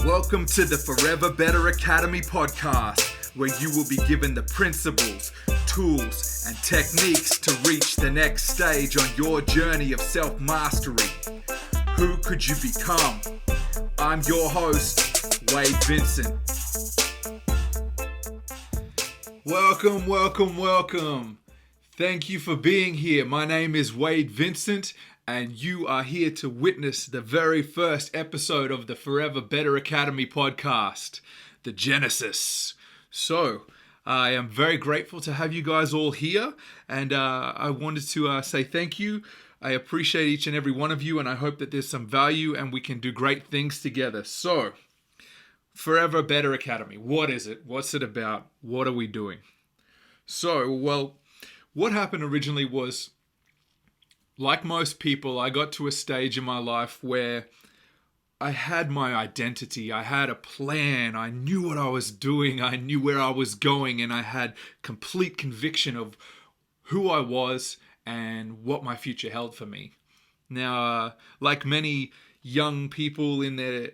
Welcome to the Forever Better Academy podcast, where you will be given the principles, tools, and techniques to reach the next stage on your journey of self-mastery. Who could you become? I'm your host, Wade Vincent. Welcome. Thank you for being here. My name is Wade Vincent, and you are here to witness the very first episode of the Forever Better Academy podcast, the Genesis. So, I am very grateful to have you guys all here, and I wanted to say thank you. I appreciate each and every one of you, and I hope that there's some value and we can do great things together. So, Forever Better Academy, what is it? What's it about? What are we doing? So, well, what happened originally was, like most people, I got to a stage in my life where I had my identity, I had a plan, I knew what I was doing, I knew where I was going, and I had complete conviction of who I was and what my future held for me. Now, like many young people in their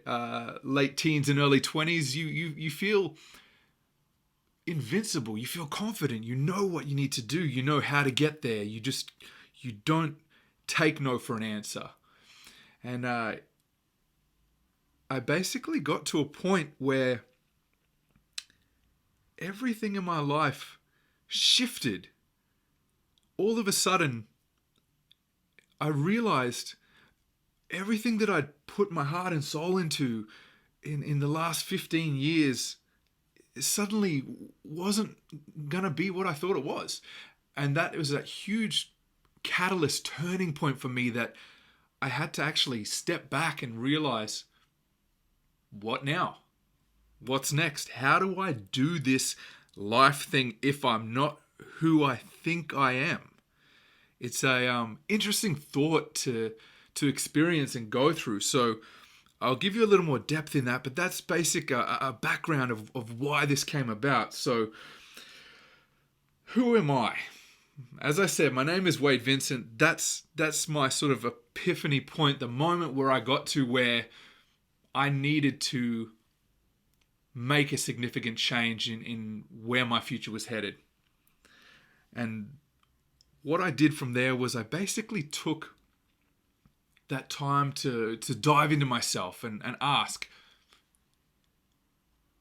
late teens and early 20s, you feel invincible, you feel confident, you know what you need to do, you know how to get there, you don't take no for an answer. And I basically got to a point where everything in my life shifted. All of a sudden, I realized everything that I'd put my heart and soul into in the last 15 years suddenly wasn't going to be what I thought it was. And that was that huge catalyst turning point for me that I had to actually step back and realize, what now? What's next? How do I do this life thing if I'm not who I think I am? It's a interesting thought to experience and go through. So I'll give you a little more depth in that, but that's basic a background of why this came about. So who am I? As I said, my name is Wade Vincent. That's my sort of epiphany point, the moment where I got to where I needed to make a significant change in where my future was headed. And what I did from there was I basically took that time to dive into myself and ask,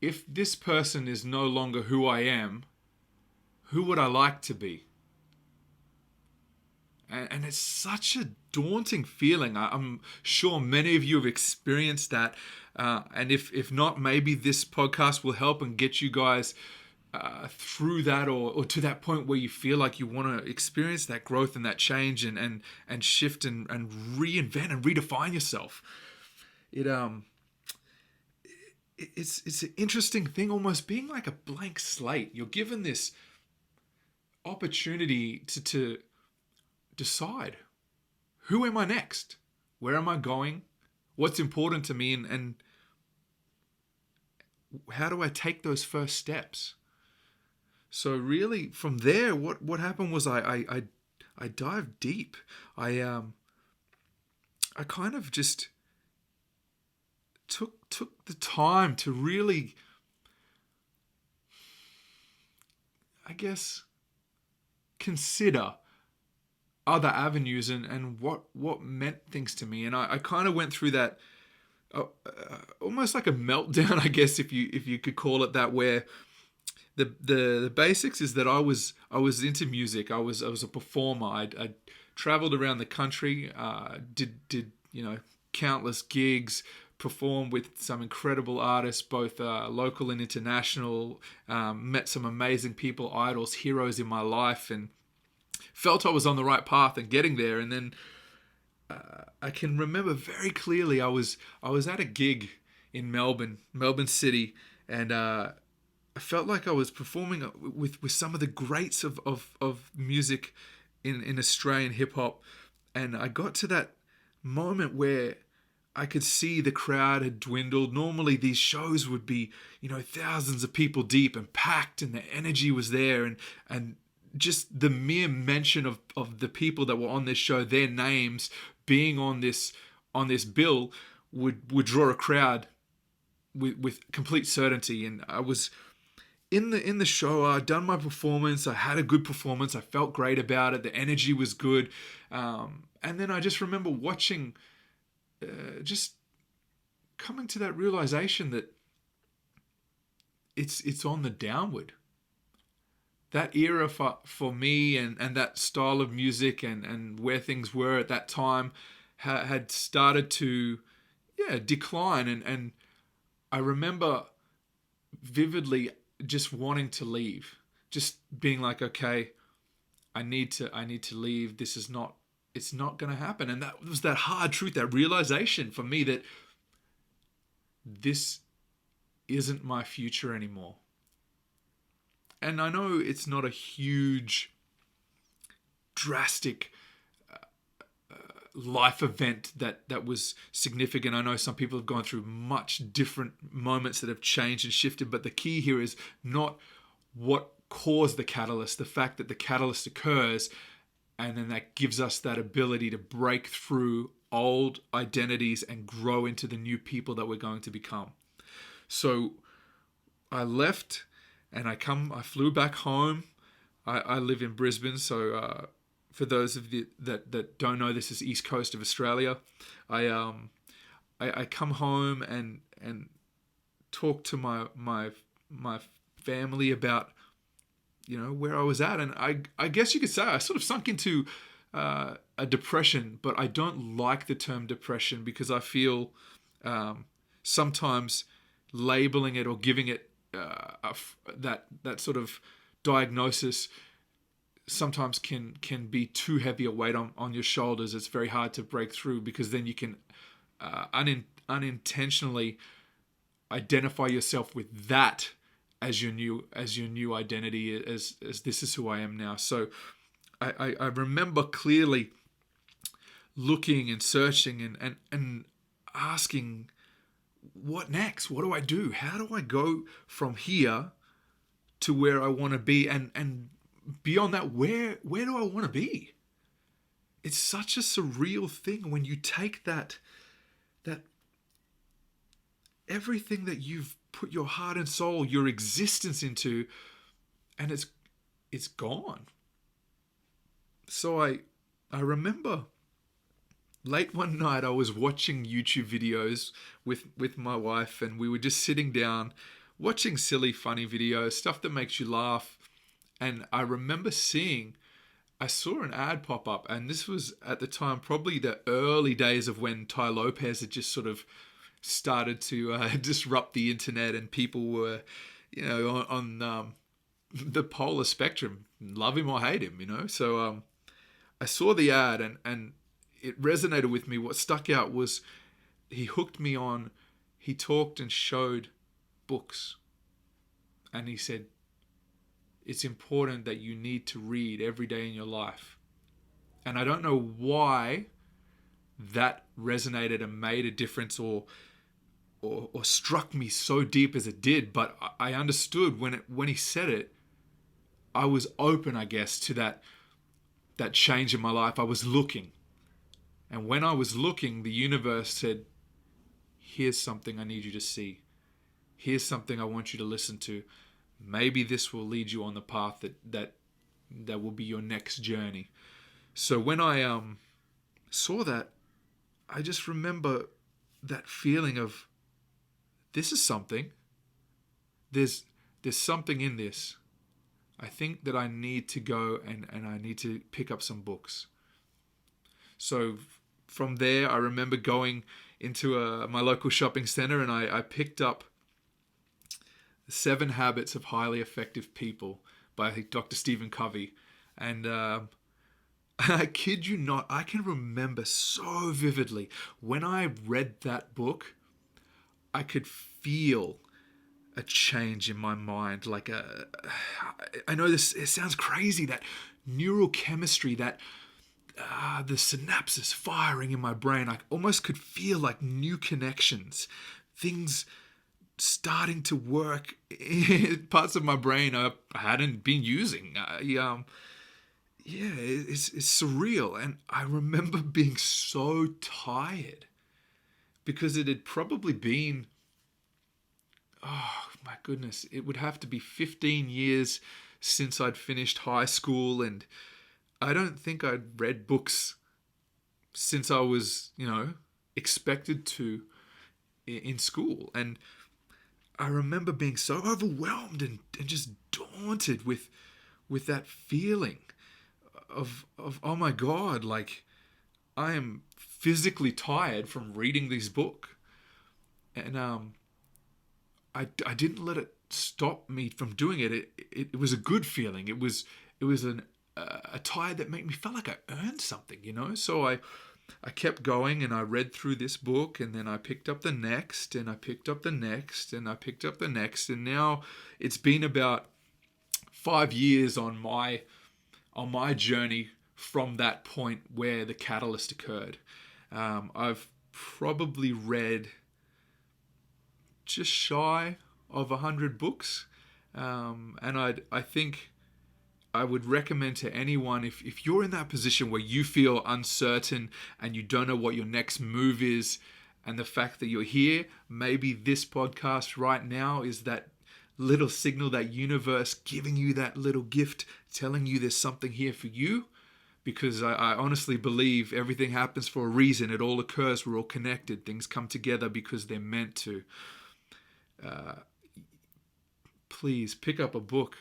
if this person is no longer who I am, who would I like to be? And it's such a daunting feeling. I'm sure many of you have experienced that. And if not, maybe this podcast will help and get you guys through that or to that point where you feel like you want to experience that growth and that change and shift and reinvent and redefine yourself. It's an interesting thing, almost being like a blank slate. You're given this opportunity to decide, who am I next? Where am I going? What's important to me? And how do I take those first steps? So really from there, what happened was I dived deep. I kind of just took the time to really, I guess, consider other avenues and what meant things to me. And I kind of went through that almost like a meltdown, I guess, if you could call it that, where the basics is that I was into music. I was a performer. I traveled around the country, did countless gigs, performed with some incredible artists, both local and international, met some amazing people, idols, heroes in my life, and felt I was on the right path and getting there. And then I can remember very clearly I was at a gig in Melbourne City, and I felt like I was performing with some of the greats of music in Australian hip hop. And I got to that moment where I could see the crowd had dwindled. Normally these shows would be, thousands of people deep and packed, and the energy was there, and just the mere mention of the people that were on this show, their names being on this bill would draw a crowd with complete certainty. And I was in the show. I'd done my performance. I had a good performance. I felt great about it. The energy was good. And then I just remember watching, just coming to that realization that it's on the downward. That era for me and that style of music and where things were at that time had started to decline, and I remember vividly just wanting to leave, just being like, okay, I need to leave. This is not, it's not going to happen. And that was that hard truth, that realization for me that this isn't my future anymore. And I know it's not a huge, drastic life event that was significant. I know some people have gone through much different moments that have changed and shifted, but the key here is not what caused the catalyst, the fact that the catalyst occurs, and then that gives us that ability to break through old identities and grow into the new people that we're going to become. So I left and I flew back home. I live in Brisbane, so for those of you that don't know, this is East Coast of Australia. I come home and talk to my family about, you know, where I was at, and I guess you could say I sort of sunk into a depression, but I don't like the term depression because I feel sometimes labeling it or giving it that sort of diagnosis sometimes can be too heavy a weight on your shoulders. It's very hard to break through because then you can unintentionally identify yourself with that as your new identity, as this is who I am now. So I remember clearly looking and searching and asking, what next? What do I do? How do I go from here to where I want to be? And beyond that, where do I want to be? It's such a surreal thing when you take that everything that you've put your heart and soul, your existence into, and it's gone. So I remember late one night I was watching YouTube videos with my wife, and we were just sitting down watching silly, funny videos, stuff that makes you laugh. And I remember I saw an ad pop up, and this was at the time probably the early days of when Tai Lopez had just sort of started to disrupt the internet, and people were, you know, on the polar spectrum, love him or hate him, you know. So I saw the ad, and it resonated with me. What stuck out was he hooked me on, he talked and showed books, and he said, it's important that you need to read every day in your life. And I don't know why that resonated and made a difference or struck me so deep as it did, but I understood when he said it, I was open, I guess, to that change in my life. I was looking. And when I was looking, the universe said, here's something I need you to see. Here's something I want you to listen to. Maybe this will lead you on the path that will be your next journey. So when I saw that, I just remember that feeling of, this is something. There's something in this. I think that I need to go and I need to pick up some books. So from there, I remember going into my local shopping center, and I picked up 7 Habits of Highly Effective People by Dr. Stephen Covey. And I kid you not, I can remember so vividly when I read that book, I could feel a change in my mind. Like I know this, it sounds crazy, that neurochemistry, that the synapses firing in my brain, I almost could feel like new connections, things starting to work in parts of my brain I hadn't been using. It's surreal. And I remember being so tired because it had probably been oh my goodness, it would have to be 15 years since I'd finished high school, and I don't think I'd read books since I was, expected to in school. And I remember being so overwhelmed and just daunted with that feeling of oh my God, like I am physically tired from reading this book. And I didn't let it stop me from doing it. It was a good feeling. It was a tide that made me feel like I earned something, So I kept going, and I read through this book, and then I picked up the next, and I picked up the next, and I picked up the next, and now it's been about 5 years on my journey from that point where the catalyst occurred. I've probably read just shy of 100 books, and I think I would recommend to anyone, if you're in that position where you feel uncertain and you don't know what your next move is, and the fact that you're here, maybe this podcast right now is that little signal, that universe giving you that little gift, telling you there's something here for you. Because I honestly believe everything happens for a reason. It all occurs. We're all connected. Things come together because they're meant to. Please pick up a book.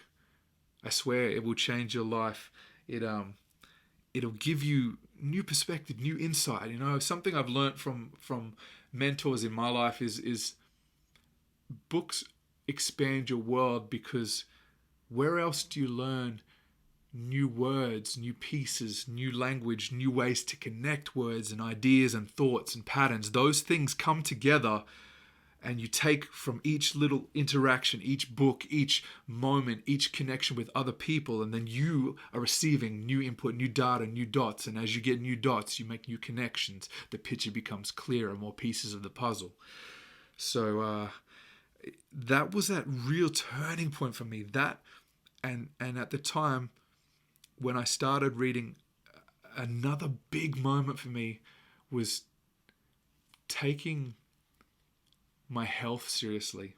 I swear it will change your life. It'll give you new perspective, new insight. Something I've learned from mentors in my life is books expand your world, because where else do you learn new words, new pieces, new language, new ways to connect words and ideas and thoughts and patterns? Those things come together, and you take from each little interaction, each book, each moment, each connection with other people, and then you are receiving new input, new data, new dots. And as you get new dots, you make new connections. The picture becomes clearer, more pieces of the puzzle. So that was that real turning point for me. That and at the time when I started reading, another big moment for me was taking my health seriously.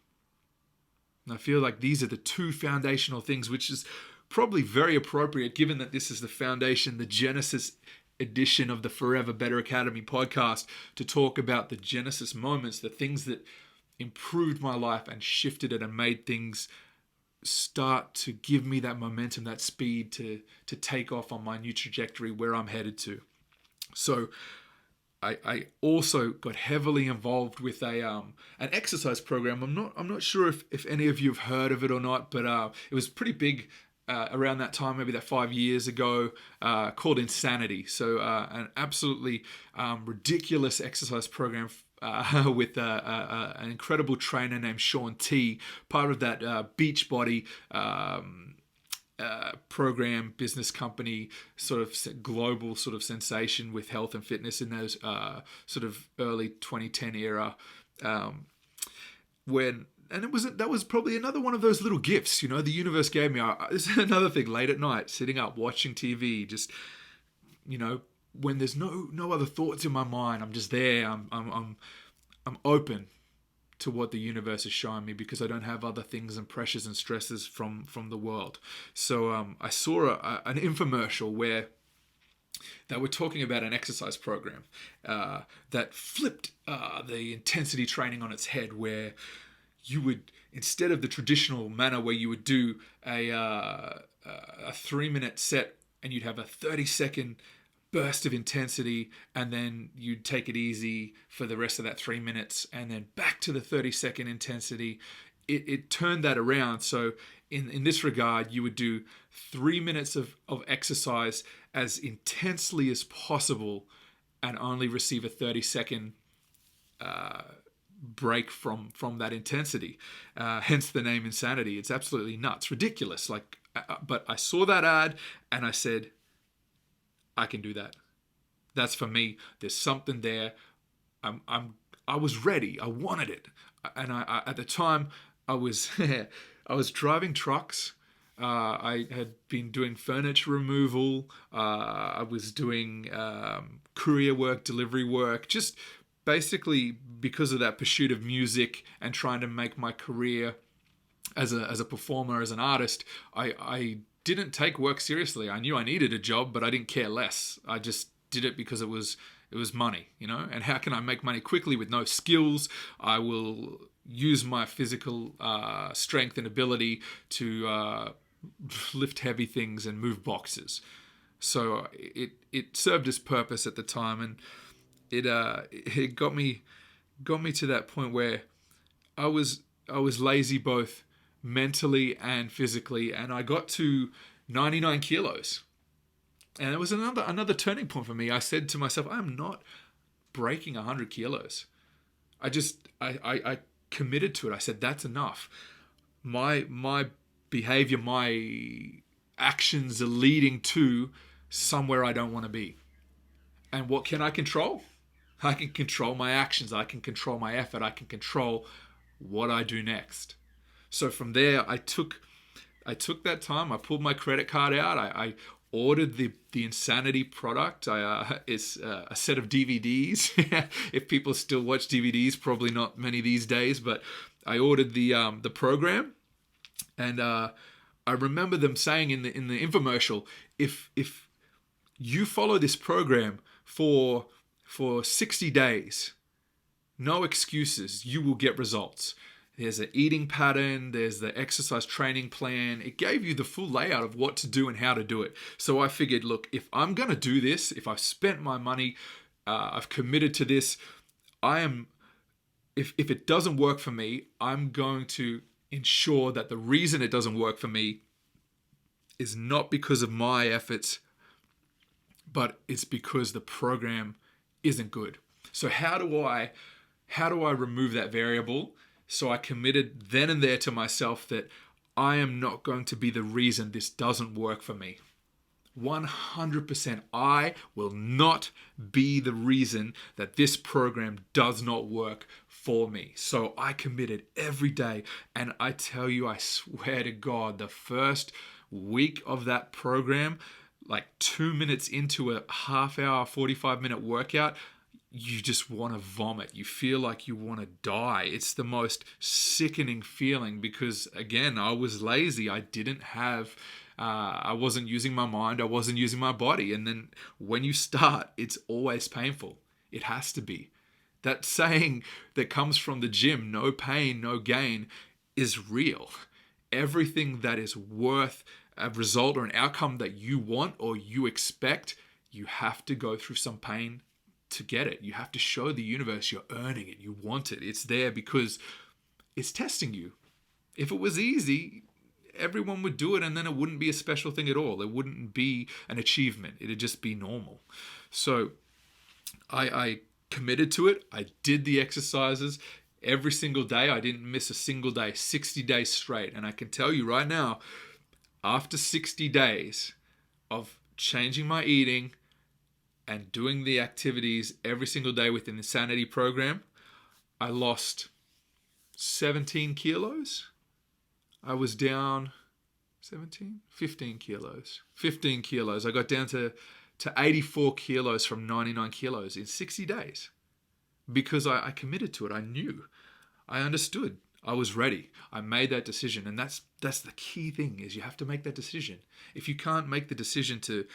And I feel like these are the two foundational things, which is probably very appropriate given that this is the foundation, the Genesis edition of the Forever Better Academy podcast, to talk about the Genesis moments, the things that improved my life and shifted it and made things start to give me that momentum, that speed to take off on my new trajectory where I'm headed to. So I also got heavily involved with an exercise program. I'm not sure if any of you have heard of it or not, but it was pretty big around that time, maybe that 5 years ago, called Insanity. So an absolutely ridiculous exercise program with an incredible trainer named Sean T, part of that Beachbody program, business company, sort of global sort of sensation with health and fitness in those sort of early 2010 era, that was probably another one of those little gifts, the universe gave me. This is another thing, late at night, sitting up watching TV, just when there's no other thoughts in my mind, I'm just there. I'm open to what the universe is showing me, because I don't have other things and pressures and stresses from the world. So I saw an infomercial where they were talking about an exercise program that flipped the intensity training on its head, where you would, instead of the traditional manner where you would do a 3-minute set and you'd have a 30-second burst of intensity, and then you'd take it easy for the rest of that 3 minutes, and then back to the 30-second intensity. It turned that around. So in this regard, you would do 3 minutes of exercise as intensely as possible and only receive a 30-second break from that intensity. Hence the name Insanity. It's absolutely nuts, ridiculous. But I saw that ad and I said, I can do that. That's for me. There's something there. I was ready. I wanted it. And I at the time I was I was driving trucks. I had been doing furniture removal. I was doing courier work, delivery work, just basically, because of that pursuit of music and trying to make my career as a performer, as an artist, I didn't take work seriously. I knew I needed a job, but I didn't care less. I just did it because it was money, And how can I make money quickly with no skills? I will use my physical strength and ability to lift heavy things and move boxes. So it served its purpose at the time, and it got me to that point where I was lazy both mentally and physically, and I got to 99 kilos. And it was another turning point for me. I said to myself, I'm not breaking 100 kilos. I committed to it. I said, that's enough. My behavior, my actions are leading to somewhere I don't want to be. And what can I control? I can control my actions. I can control my effort. I can control what I do next. So from there, I took that time. I pulled my credit card out. I ordered the Insanity product. It's a set of DVDs. If people still watch DVDs, probably not many these days, but I ordered the program, and I remember them saying in the infomercial, if you follow this program for 60 days, no excuses, you will get results. There's an eating pattern, there's the exercise training plan. It gave you the full layout of what to do and how to do it. So I figured, look, if I'm going to do this, if I've spent my money, I've committed to this, if it doesn't work for me, I'm going to ensure that the reason it doesn't work for me is not because of my efforts, but it's because the program isn't good. So how do I remove that variable? So I committed then and there to myself that I am not going to be the reason this doesn't work for me. 100%, I will not be the reason that this program does not work for me. So I committed every day, and I tell you, I swear to God, the first week of that program, like 2 minutes into a half hour, 45-minute workout, you just want to vomit. You feel like you want to die. It's the most sickening feeling because, again, I was lazy. I didn't have, I wasn't using my mind. I wasn't using my body. And then when you start, it's always painful. It has to be. That saying that comes from the gym, no pain, no gain, is real. Everything that is worth a result or an outcome that you want or you expect, you have to go through some pain to get it. You have to show the universe you're earning it. You want it. It's there because it's testing you. If it was easy, everyone would do it and then it wouldn't be a special thing at all. It wouldn't be an achievement. It'd just be normal. So I committed to it. I did the exercises every single day. I didn't miss a single day, 60 days straight. And I can tell you right now, after 60 days of changing my eating and doing the activities every single day within the Insanity program, I lost 17 kilos. I was down 15 kilos. 15 kilos. I got down to 84 kilos from 99 kilos in 60 days because I committed to it. I knew. I understood. I was ready. I made that decision. And that's the key thing is you have to make that decision. If you can't make the decision to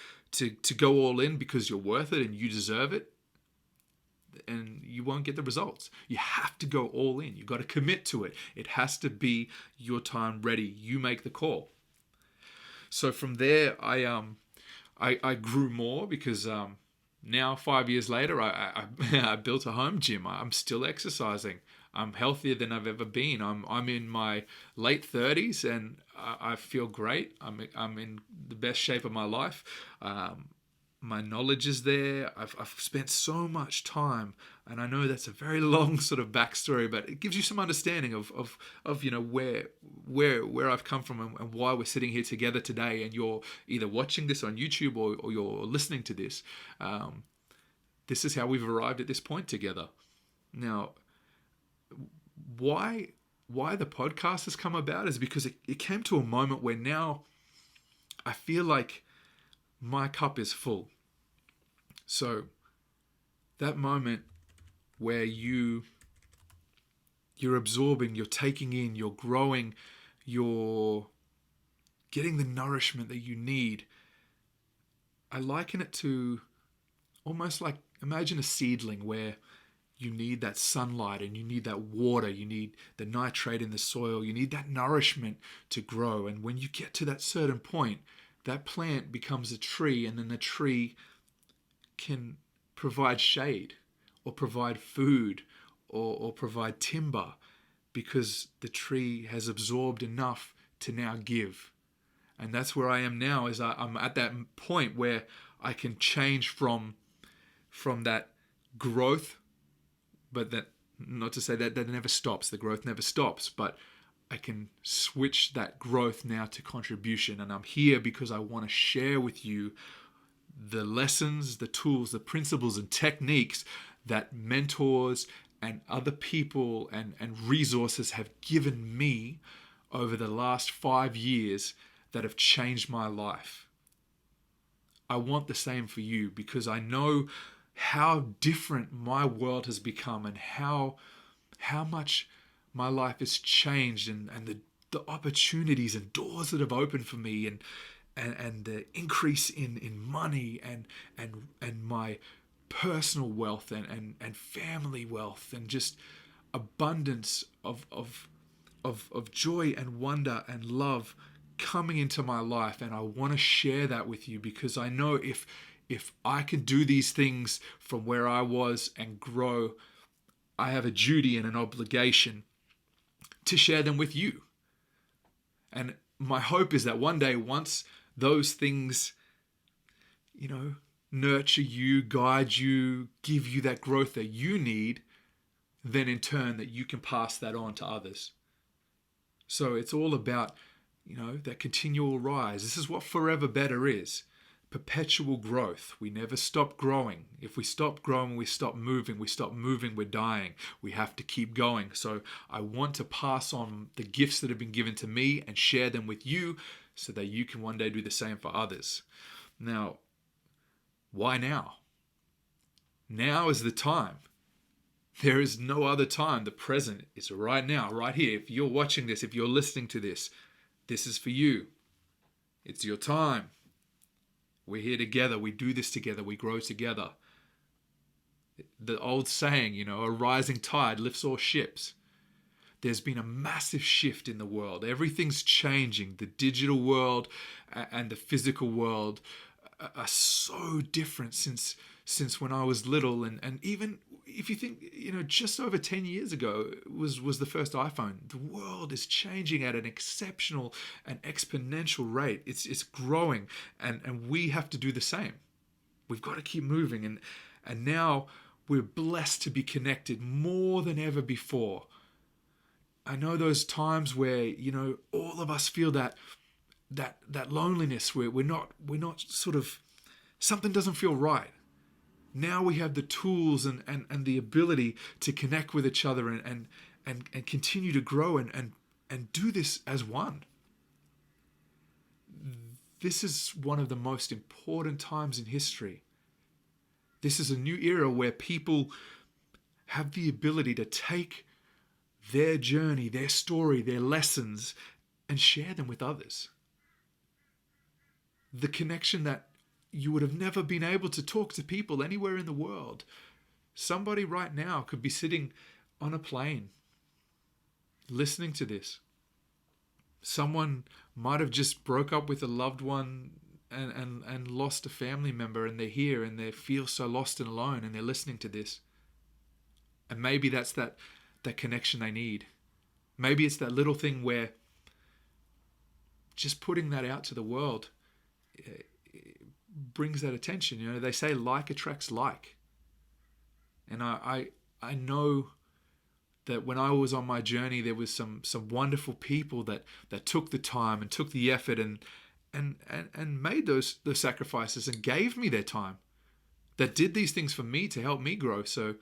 go all in because you're worth it and you deserve it, and you won't get the results. You have to go all in. You've got to commit to it. It has to be your time ready. You make the call. So from there, I grew more because now 5 years later, I built a home gym. I'm still exercising. I'm healthier than I've ever been. I'm in my late 30s and I feel great. I'm in the best shape of my life. My knowledge is there. I've spent so much time, and I know that's a very long sort of backstory, but it gives you some understanding of you know where I've come from and why we're sitting here together today. And you're either watching this on YouTube or you're listening to this. This is how we've arrived at this point together. Now, why the podcast has come about is because it came to a moment where now I feel like my cup is full. So that moment where you're absorbing, you're taking in, you're growing, you're getting the nourishment that you need. I liken it to almost like, imagine a seedling where you need that sunlight and you need that water, you need the nitrate in the soil, you need that nourishment to grow. And when you get to that certain point, that plant becomes a tree, and then the tree can provide shade or provide food or provide timber, because the tree has absorbed enough to now give. And that's where I am now, is I'm at that point where I can change from that growth, but that, not to say that never stops, the growth never stops, but I can switch that growth now to contribution. And I'm here because I want to share with you the lessons, the tools, the principles and techniques that mentors and other people and resources have given me over the last 5 years that have changed my life. I want the same for you, because I know how different my world has become, and how much my life has changed, and the opportunities and doors that have opened for me, and the increase in money and my personal wealth and family wealth, and just abundance of joy and wonder and love coming into my life. And I want to share that with you, because I know if I can do these things from where I was and grow, I have a duty and an obligation to share them with you. And my hope is that one day, once those things, nurture you, guide you, give you that growth that you need, then in turn that you can pass that on to others. So it's all about, that continual rise. This is what forever better is. Perpetual growth. We never stop growing. If we stop growing, we stop moving. We stop moving, we're dying. We have to keep going. So I want to pass on the gifts that have been given to me and share them with you, so that you can one day do the same for others. Now, why now? Now is the time. There is no other time. The present is right now, right here. If you're watching this, if you're listening to this, this is for you. It's your time. We're here together. We do this together. We grow together. The old saying, a rising tide lifts all ships. There's been a massive shift in the world. Everything's changing. The digital world and the physical world are so different since when I was little. And even if you think, just over 10 years ago was the first iPhone. The world is changing at an exceptional and exponential rate. It's growing, and we have to do the same. We've got to keep moving, and now we're blessed to be connected more than ever before. I know those times where, all of us feel that loneliness, where we're not sort of, something doesn't feel right. Now we have the tools and the ability to connect with each other and continue to grow and do this as one. This is one of the most important times in history. This is a new era where people have the ability to take their journey, their story, their lessons, and share them with others. The connection that you would have never been able to talk to people anywhere in the world. Somebody right now could be sitting on a plane listening to this. Someone might have just broke up with a loved one and lost a family member, and they're here and they feel so lost and alone, and they're listening to this. And maybe that's that connection they need. Maybe it's that little thing where just putting that out to the world brings that attention. They say like attracts like. And I know that when I was on my journey, there was some wonderful people that took the time and took the effort and made those sacrifices and gave me their time, that did these things for me to help me grow. So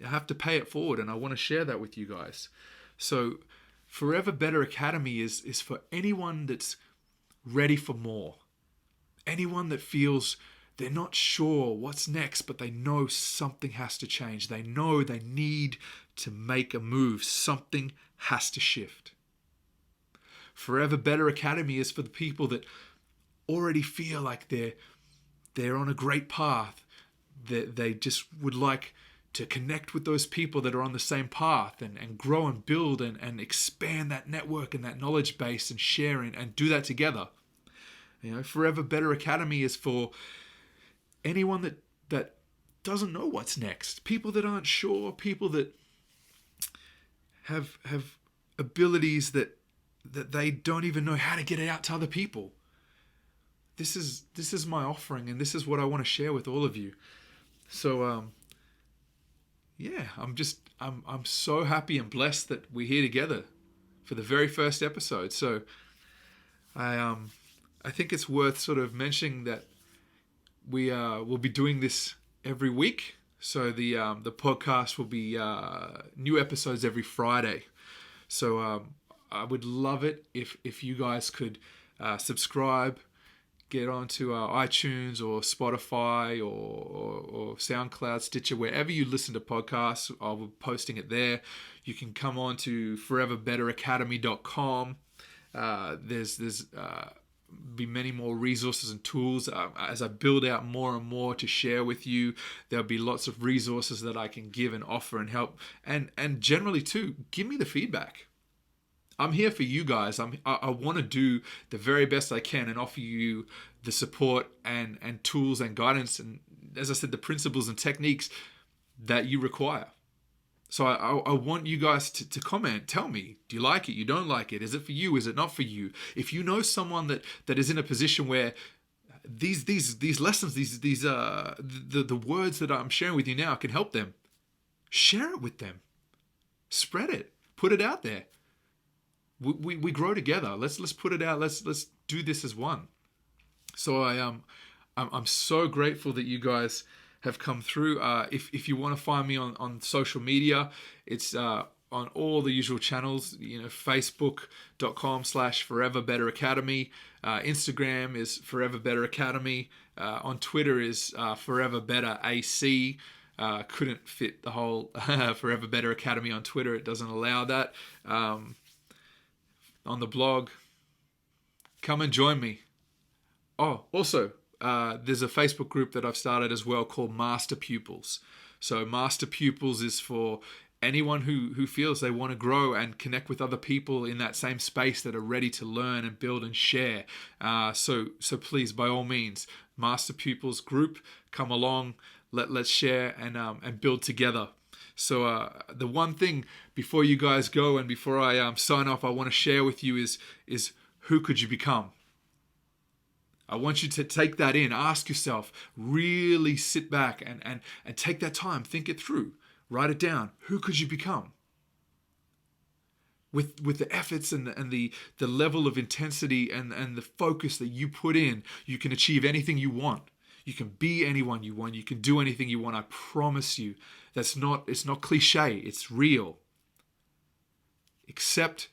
I have to pay it forward, and I want to share that with you guys. So Forever Better Academy is for anyone that's ready for more. Anyone that feels they're not sure what's next, but they know something has to change. They know they need to make a move. Something has to shift. Forever Better Academy is for the people that already feel like they're on a great path. They just would like to connect with those people that are on the same path and grow and build and expand that network and that knowledge base and share and do that together. Forever Better Academy is for anyone that doesn't know what's next. People that aren't sure, people that have abilities that they don't even know how to get it out to other people. This is my offering, and this is what I want to share with all of you. So I'm so happy and blessed that we're here together for the very first episode. So I think it's worth sort of mentioning that we'll be doing this every week. So the podcast will be new episodes every Friday. So I would love it if you guys could subscribe, get onto iTunes or Spotify or SoundCloud, Stitcher, wherever you listen to podcasts. I'll be posting it there. You can come on to foreverbetteracademy.com. There's be many more resources and tools as I build out more and more to share with you. There'll be lots of resources that I can give and offer and help, and generally too, give me the feedback. I'm here for you guys. I want to do the very best I can and offer you the support and tools and guidance and, as I said, the principles and techniques that you require. So I want you guys to comment. Tell me, do you like it? You don't like it? Is it for you? Is it not for you? If you know someone that is in a position where these lessons, the words that I'm sharing with you now can help them, share it with them. Spread it. Put it out there. We grow together. Let's put it out. Let's do this as one. So I'm so grateful that you guys have come through. If you want to find me on social media, it's on all the usual channels. Facebook.com/foreverbetteracademy. Instagram is Forever Better Academy. On Twitter is Forever Better AC. Couldn't fit the whole Forever Better Academy on Twitter. It doesn't allow that. On the blog, come and join me. Oh, also, there's a Facebook group that I've started as well called Master Pupils. So Master Pupils is for anyone who feels they want to grow and connect with other people in that same space that are ready to learn and build and share. So please, by all means, Master Pupils group, come along. Let's share and build together. So the one thing before you guys go and before I sign off, I want to share with you is who could you become? I want you to take that in, ask yourself, really sit back and take that time, think it through, write it down. Who could you become? With the efforts and the level of intensity and the focus that you put in, you can achieve anything you want. You can be anyone you want. You can do anything you want. I promise you. It's not cliche. It's real. Accept,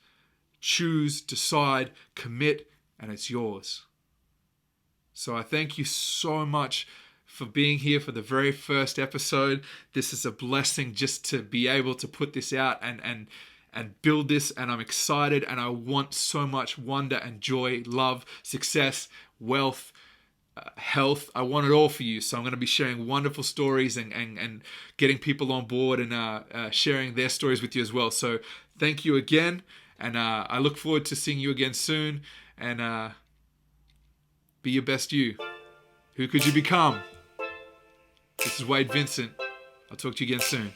choose, decide, commit, and it's yours. So I thank you so much for being here for the very first episode. This is a blessing just to be able to put this out and build this, and I'm excited, and I want so much wonder and joy, love, success, wealth, health. I want it all for you. So I'm going to be sharing wonderful stories and getting people on board and sharing their stories with you as well. So thank you again, and I look forward to seeing you again soon, and be your best you. Who could you become? This is Wade Vincent. I'll talk to you again soon.